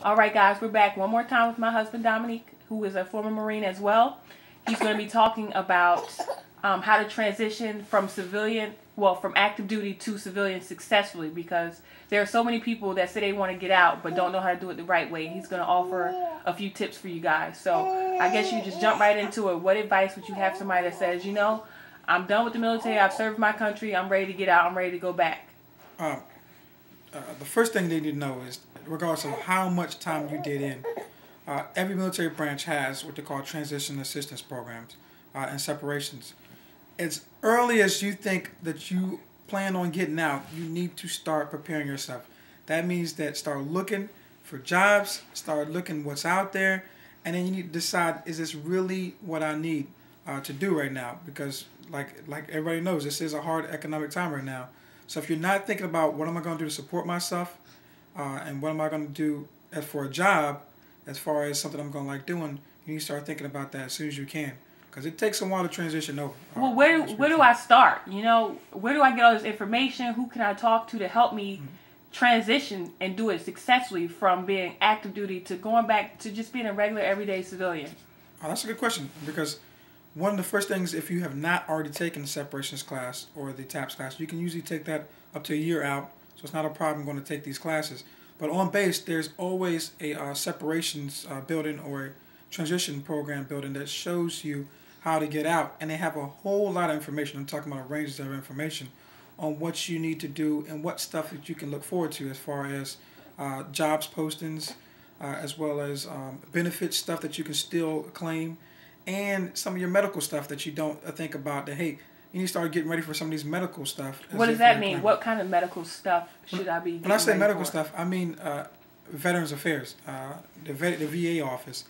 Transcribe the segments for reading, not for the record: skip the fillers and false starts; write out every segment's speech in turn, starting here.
All right, guys, we're back one more time with my husband, Dominique, who is a former Marine as well. He's going to be talking about how to transition from from active duty to civilian successfully, because there are so many people that say they want to get out but don't know how to do it the right way. He's going to offer a few tips for you guys. So I guess you just jump right into it. What advice would you have somebody that says, you know, I'm done with the military, I've served my country, I'm ready to get out, I'm ready to go back? The first thing they need to know is, regardless of how much time you did in, every military branch has what they call transition assistance programs and separations. As early as you think that you plan on getting out, you need to start preparing yourself. That means that start looking for jobs, start looking what's out there, and then you need to decide, is this really what I need to do right now? Because like everybody knows, this is a hard economic time right now. So if you're not thinking about what am I going to do to support myself, and what am I going to do as for a job, as far as something I'm going to like doing, you need to start thinking about that as soon as you can, because it takes a while to transition over. Well, where do I start? You know, where do I get all this information? Who can I talk to help me transition and do it successfully from being active duty to going back to just being a regular everyday civilian? Oh, that's a good question, because one of the first things, if you have not already taken the separations class or the TAPS class, you can usually take that up to a year out, so it's not a problem going to take these classes. But on base, there's always a separations building or a transition program building that shows you how to get out, and they have a whole lot of information. I'm talking about ranges of information on what you need to do and what stuff that you can look forward to, as far as jobs postings, as well as benefits stuff that you can still claim, and some of your medical stuff that you don't think about, that, hey, you need to start getting ready for some of these medical stuff. What does that mean? What kind of medical stuff should I be getting When I say ready medical for? stuff, I mean Veterans Affairs, the VA office.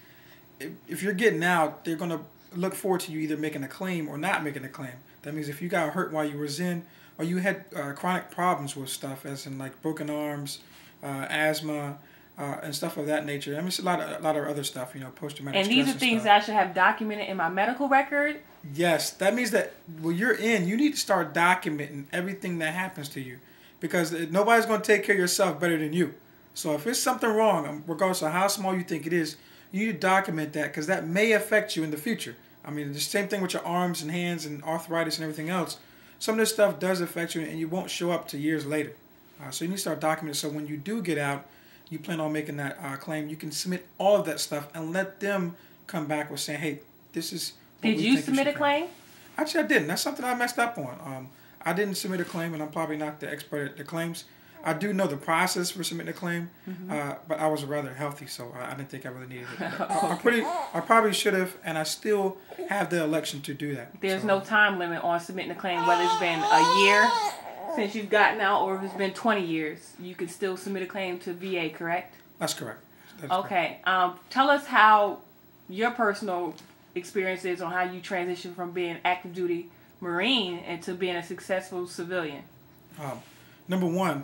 If you're getting out, they're going to look forward to you either making a claim or not making a claim. That means if you got hurt while you was in, or you had chronic problems with stuff, as in like broken arms, asthma, and stuff of that nature. I mean, it's a lot of other stuff, you know, post-traumatic stress. And these are things that I should have documented in my medical record? Yes, that means that when you're in, you need to start documenting everything that happens to you, because nobody's going to take care of yourself better than you. So if it's something wrong, regardless of how small you think it is, you need to document that, because that may affect you in the future. I mean, the same thing with your arms and hands and arthritis and everything else. Some of this stuff does affect you, and you won't show up to years later. So you need to start documenting, so when you do get out, you plan on making that claim, you can submit all of that stuff and let them come back with saying, hey, this is what Did you submit a claim? Actually, I didn't. That's something I messed up on. I didn't submit a claim, and I'm probably not the expert at the claims. I do know the process for submitting a claim, but I was rather healthy, so I didn't think I really needed it. I probably should have, and I still have the election to do that. There's no time limit on submitting a claim, whether it's been a year since you've gotten out or if it's been 20 years. You can still submit a claim to VA, correct? That's correct. Okay. Tell us how your personal experience is on how you transition from being active duty Marine into being a successful civilian. Number one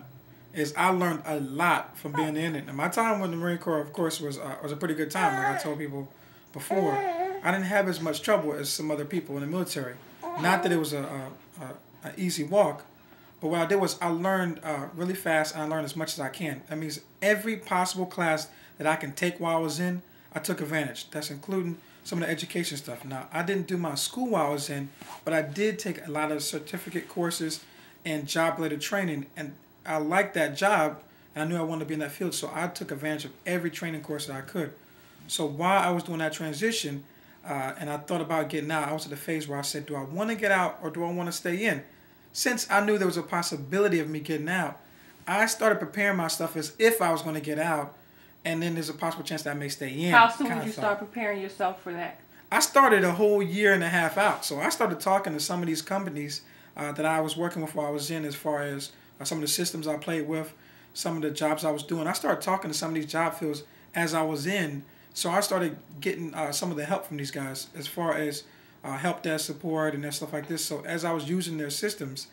is I learned a lot from being in it. And my time with the Marine Corps, of course, was a pretty good time. Like I told people before, I didn't have as much trouble as some other people in the military. Not that it was an easy walk, but what I did was I learned really fast, and I learned as much as I can. That means every possible class that I can take while I was in, I took advantage. That's including some of the education stuff. Now, I didn't do my school while I was in, but I did take a lot of certificate courses and job-related training, and I liked that job, and I knew I wanted to be in that field, so I took advantage of every training course that I could. So while I was doing that transition, and I thought about getting out, I was at the phase where I said, do I want to get out or do I want to stay in? Since I knew there was a possibility of me getting out, I started preparing myself as if I was going to get out, and then there's a possible chance that I may stay in. How soon did you start preparing yourself for that? I started a whole year and a half out. So I started talking to some of these companies that I was working with while I was in, as far as some of the systems I played with, some of the jobs I was doing. I started talking to some of these job fields as I was in. So I started getting some of the help from these guys, as far as help desk support and stuff like this. So as I was using their systems,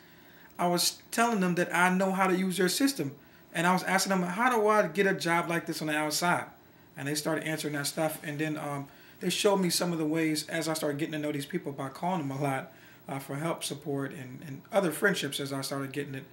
I was telling them that I know how to use their system. And I was asking them, how do I get a job like this on the outside? And they started answering that stuff. And then they showed me some of the ways, as I started getting to know these people by calling them a lot for help, support, and other friendships. As I started getting it,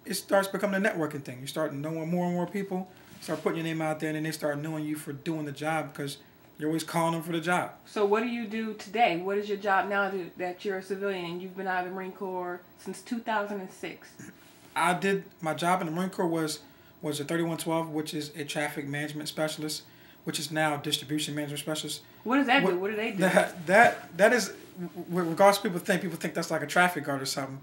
it starts becoming a networking thing. You start knowing more and more people, start putting your name out there, and then they start knowing you for doing the job because you're always calling them for the job. So what do you do today? What is your job now that you're a civilian and you've been out of the Marine Corps since 2006? I did my job in the Marine Corps was a 3112, which is a traffic management specialist, which is now distribution management specialist. What does that do? What do they do? That is, regardless of people think that's like a traffic guard or something.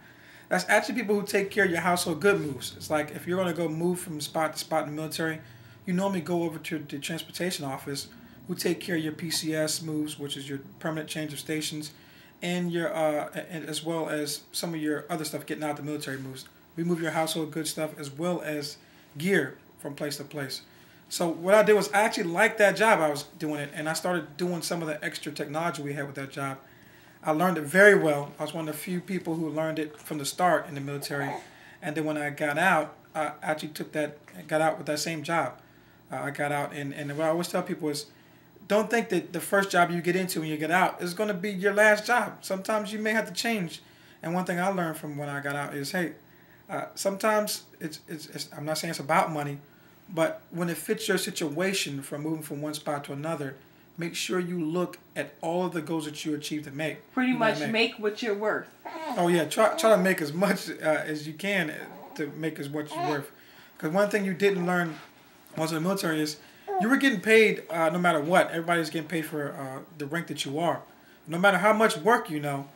That's actually people who take care of your household good moves. It's like if you're going to go move from spot to spot in the military, you normally go over to the transportation office who take care of your PCS moves, which is your permanent change of stations, and your and as well as some of your other stuff getting out the military moves. We move your household good stuff as well as gear from place to place. So what I did was I actually liked that job. I was doing it, and I started doing some of the extra technology we had with that job. I learned it very well. I was one of the few people who learned it from the start in the military, and then when I got out, I actually got out with that same job. I got out, and what I always tell people is, don't think that the first job you get into when you get out is going to be your last job. Sometimes you may have to change. And one thing I learned from when I got out is, hey, sometimes it's I'm not saying it's about money, but when it fits your situation from moving from one spot to another, make sure you look at all of the goals that you achieve to make. Pretty much make what you're worth. Oh yeah, try to make as much as you can to make as what you're worth. Because one thing you didn't learn once in the military is you were getting paid no matter what. Everybody's getting paid for the rank that you are. No matter how much work you know,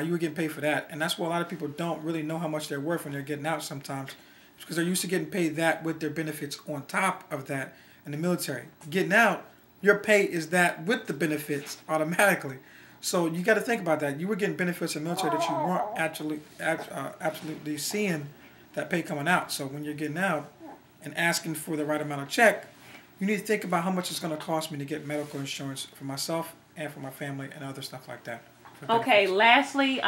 you were getting paid for that. And that's why a lot of people don't really know how much they're worth when they're getting out sometimes. It's because they're used to getting paid that with their benefits on top of that in the military. Getting out, your pay is that with the benefits automatically. So you got to think about that. You were getting benefits in the military that you weren't absolutely seeing that pay coming out. So when you're getting out and asking for the right amount of check, you need to think about how much it's going to cost me to get medical insurance for myself and for my family and other stuff like that. Okay, lastly,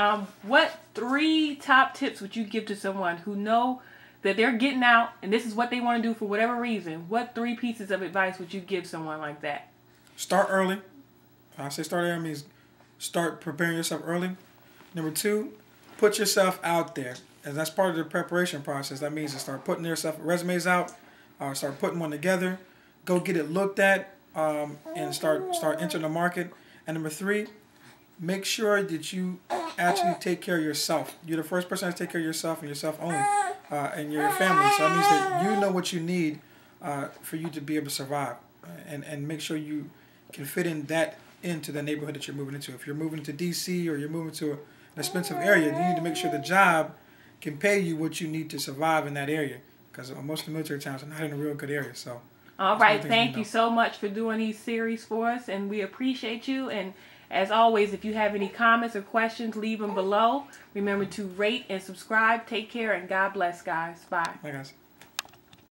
what 3 top tips would you give to someone who know that they're getting out and this is what they want to do for whatever reason? What 3 pieces of advice would you give someone like that? Start early. When I say start early, means start preparing yourself early. Number 2, put yourself out there. And that's part of the preparation process. That means to start putting yourself resumes out, start putting one together, go get it looked at, and start entering the market. And number 3, make sure that you actually take care of yourself. You're the first person to take care of yourself and yourself only, and your family. So that means that you know what you need for you to be able to survive, and make sure you can fit into the neighborhood that you're moving into. If you're moving to D.C. or you're moving to an expensive area, you need to make sure the job can pay you what you need to survive in that area, because most of the military towns are not in a real good area. So, all right, thank you so much for doing these series for us, and we appreciate you. And as always, if you have any comments or questions, leave them below. Remember to rate and subscribe. Take care, and God bless, guys. Bye. Bye, guys.